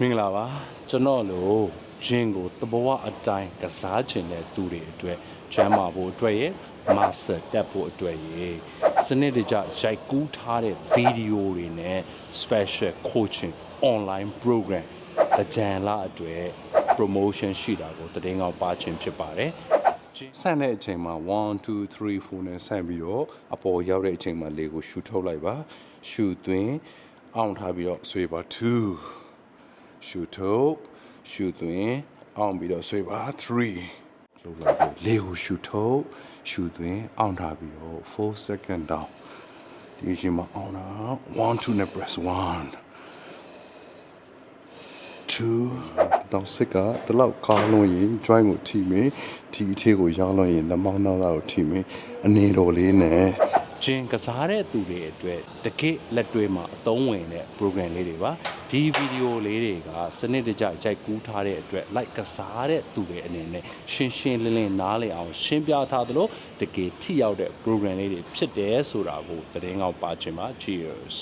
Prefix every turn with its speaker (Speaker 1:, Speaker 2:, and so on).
Speaker 1: မင်္ဂလာပါကျွန်တော်လို့ဂျင်းကိုတဘဝအတိုင်းကစားချင်တဲ့သူတွေအတွက်ကျမ်းမာဖို့အတွက်ရဲ့ master တက်ဖို့အတွက်ရဲ့စနစ်တကျရိုက်ကူးထားတဲ့ဗီဒီယိုတွေနဲ့ special coaching online program အကြံလာအတွက် promotion ရှိတာကိုတည်ငောက်ပါခြင်းဖြစ်ပါတယ်ဆန်တဲ့အချိန်မှာ1 2 3 4နဲ့ဆန်ပြီးတော့အပေါ်ရောက်တဲ့အချိန်မှာလေကိုရှူထုတ်လိုက်ပါရှူသွင်းအောင်ထားပြီးတော့ဆွေးပါ2ရှူထုတ်ရှူသွင်းအောင်ပြီးတော့ဆွေးပါ3လုပ်လိုက်ပြီးလေကိုရှူထုတ်ရှူသွင်းအောင်ထားပြီးတော့4 second down ဒီအချိန်မှာအောင်တာ1 2နဲ့ press 1 2တော့စကတလောက်ကောင်းလို့ရင် join ကိုထိမယ်ဒီအထည်ကိုရောက်လို့ရင်လက်မောင်းနောက်သားကိုထိမယ်အနေတော်လေးနဲ့ဂျင်းကစားတဲ့သူတွေအတွက်တကယ့်လက်တွေ့မှာအသုံးဝင်တဲ့ program လေးတွေပါဒီဗီဒီယိုလေးတွေကစနစ်တကျရိုက်ကူးထားတဲ့အတွက် like ကစားတဲ့သူတွေအနေနဲ့ရှင်းရှင်းလင်းလင်းနားလည်အောင်ရှင်းပြထားသလိုတကယ်ထိရောက်တဲ့ program လေးတွေဖြစ်တယ်ဆိုတာကိုသတင်းကောက်ပါချင်ပါ cheers